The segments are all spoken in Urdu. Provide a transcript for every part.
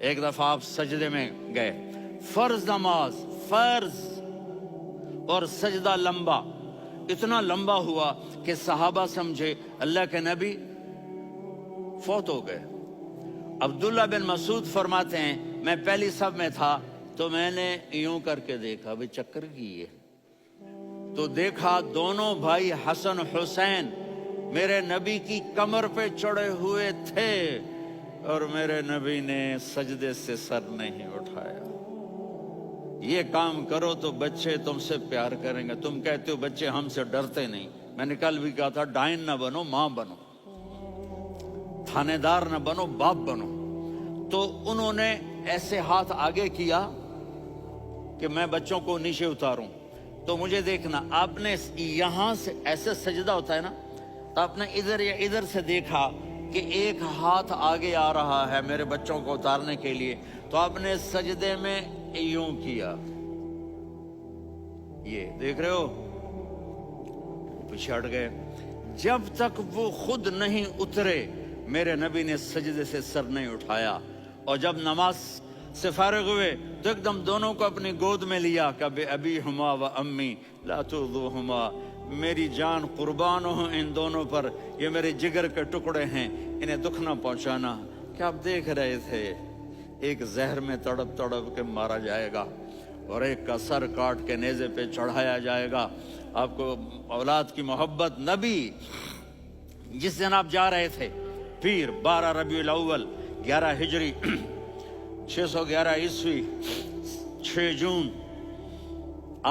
ایک دفعہ آپ سجدے میں گئے، فرض نماز، فرض، اور سجدہ لمبا، اتنا لمبا ہوا کہ صحابہ سمجھے اللہ کے نبی فوت ہو گئے۔ عبداللہ بن مسعود فرماتے ہیں میں پہلی صف میں تھا تو میں نے یوں کر کے دیکھا، بھی چکر کی ہے، تو دیکھا دونوں بھائی حسن حسین میرے نبی کی کمر پہ چڑھے ہوئے تھے اور میرے نبی نے سجدے سے سر نہیں اٹھایا۔ یہ کام کرو تو بچے تم سے پیار کریں گے۔ تم کہتے ہو بچے ہم سے ڈرتے نہیں، میں نے کل بھی کہا تھا ڈائن نہ بنو، ماں بنو، تھانے دار نہ بنو، باپ بنو۔ تو انہوں نے ایسے ہاتھ آگے کیا کہ میں بچوں کو نیچے اتاروں، تو مجھے دیکھنا، آپ نے یہاں سے ایسے سجدہ ہوتا ہے نا، تو آپ نے ادھر یا ادھر سے دیکھا کہ ایک ہاتھ آگے آ رہا ہے میرے بچوں کو اتارنے کے لیے، تو آپ نے سجدے میں یوں کیا، یہ دیکھ رہے ہو، پیچھے ہٹ گئے۔ جب تک وہ خود نہیں اترے میرے نبی نے سجدے سے سر نہیں اٹھایا۔ اور جب نماز سے فارغ ہوئے تو ایک دم دونوں کو اپنی گود میں لیا کہ ابی ہما و امی لا تؤذوہما، میری جان قربان ہو ان دونوں پر، یہ میرے جگر کے ٹکڑے ہیں، انہیں دکھ نہ پہنچانا۔ کیا آپ دیکھ رہے تھے ایک زہر میں تڑپ تڑپ کے مارا جائے گا اور ایک کا سر کاٹ کے نیزے پہ چڑھایا جائے گا۔ آپ کو اولاد کی محبت، نبی جس دن آپ جا رہے تھے پیر 12 ربیع الاول 11 ہجری 611 عیسوی 6 جون،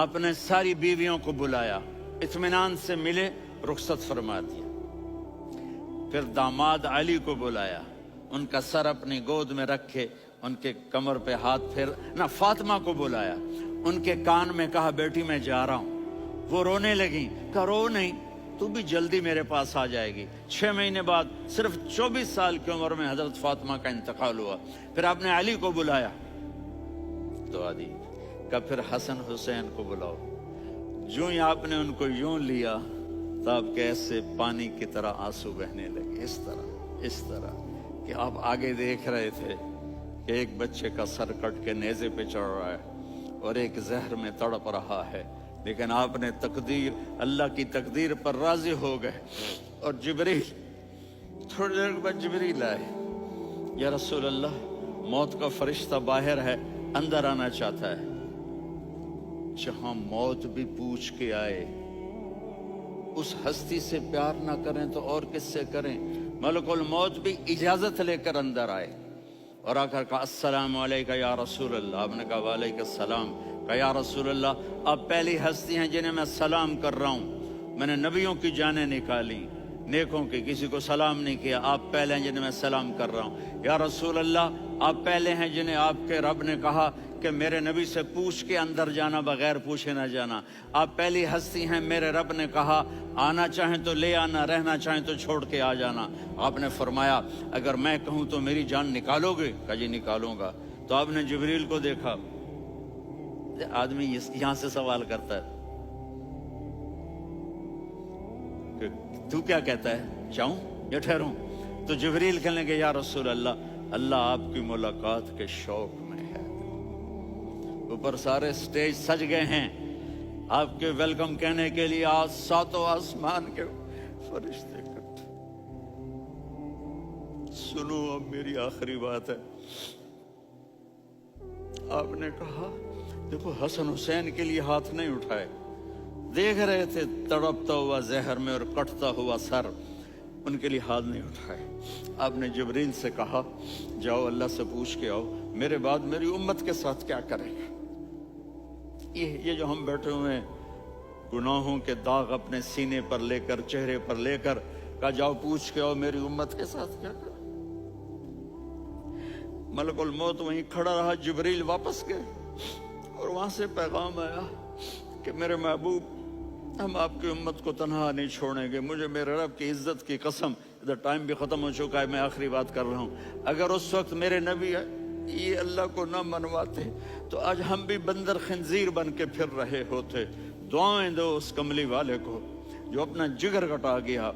آپ نے ساری بیویوں کو بلایا، اطمینان سے ملے، رخصت فرما دیا۔ پھر داماد علی کو بلایا، ان کا سر اپنی گود میں رکھے، ان کے کمر پہ ہاتھ پھیر نہ، فاطمہ کو بلایا، ان کے کان میں کہا بیٹی میں جا رہا ہوں۔ وہ رونے لگیں، کہا رو نہیں، تو بھی جلدی میرے پاس آ جائے گی۔ 6 مہینے بعد صرف 24 سال کی عمر میں حضرت فاطمہ کا انتقال ہوا۔ پھر آپ نے علی کو بلایا تو آدھی کہ پھر حسن حسین کو بلاؤ۔ جو ہی آپ نے ان کو یوں لیا تو آپ کے ایسے پانی کی طرح آنسو بہنے لگے، اس طرح کہ آپ آگے دیکھ رہے تھے کہ ایک بچے کا سر کٹ کے نیزے پہ چڑھ رہا ہے اور ایک زہر میں تڑپ رہا ہے، لیکن آپ نے تقدیر، اللہ کی تقدیر پر راضی ہو گئے۔ اور جبریل، تھوڑی دیر بعد جبریل آئے، یا رسول اللہ موت کا فرشتہ باہر ہے، اندر آنا چاہتا ہے۔ جہاں موت بھی پوچھ کے آئے، اس ہستی سے پیار نہ کریں تو اور کس سے کریں؟ ملک الموت بھی اجازت لے کر اندر آئے اور آ کر کہا السلام علیکہ یا رسول اللہ۔ آپ نے کہا وعلیکم السلام۔ کہا یا رسول اللہ آپ پہلی ہستی ہیں جنہیں میں سلام کر رہا ہوں، میں نے نبیوں کی جانیں نکالی، نیکوں کی، کسی کو سلام نہیں کیا، آپ پہلے ہیں جنہیں میں سلام کر رہا ہوں۔ یا رسول اللہ آپ پہلے ہیں جنہیں آپ کے رب نے کہا کہ میرے نبی سے پوچھ کے اندر جانا، بغیر پوچھے نہ جانا۔ آپ پہلی ہستی ہیں، میرے رب نے کہا آنا چاہیں تو لے آنا، رہنا چاہیں تو چھوڑ کے آ جانا۔ آپ نے فرمایا اگر میں کہوں تو میری جان نکالو گے؟ کہا جی نکالوں گا۔ تو آپ نے جبریل کو دیکھا، آدمی یہاں سے سوال کرتا ہے کہ تو کیا کہتا ہے، جاؤں یا ٹھہروں؟ تو جبریل کہنے لگے یا رسول اللہ، اللہ آپ کی ملاقات کے شوق میں ہے۔ اوپر سارے سٹیج سج گئے ہیں آپ کے ویلکم کہنے کے لیے، آج 7 آسمان کے فرشتے اکٹھے۔ سنو اب میری آخری بات ہے۔ آپ نے کہا دیکھو حسن حسین کے لیے ہاتھ نہیں اٹھائے، دیکھ رہے تھے تڑپتا ہوا زہر میں اور کٹتا ہوا سر، ان کے لیے ہاتھ نہیں اٹھائے۔ آپ نے جبریل سے کہا جاؤ اللہ سے پوچھ کے آؤ میرے بعد میری امت کے ساتھ کیا کرے گا۔ یہ جو ہم بیٹھے ہوئے ہیں گناہوں کے داغ اپنے سینے پر لے کر، چہرے پر لے کر، کہا جاؤ پوچھ کے آؤ میری امت کے ساتھ کیا کرے۔ ملک الموت وہیں کھڑا رہا، جبریل واپس گئے اور وہاں سے پیغام آیا کہ میرے محبوب ہم آپ کی امت کو تنہا نہیں چھوڑیں گے، مجھے میرے رب کی عزت کی قسم، ادھر ٹائم بھی ختم ہو چکا ہے، میں آخری بات کر رہا ہوں، اگر اس وقت میرے نبی یہ اللہ کو نہ منواتے تو آج ہم بھی بندر خنزیر بن کے پھر رہے ہوتے۔ دعائیں دو اس کملی والے کو جو اپنا جگر کٹا گیا۔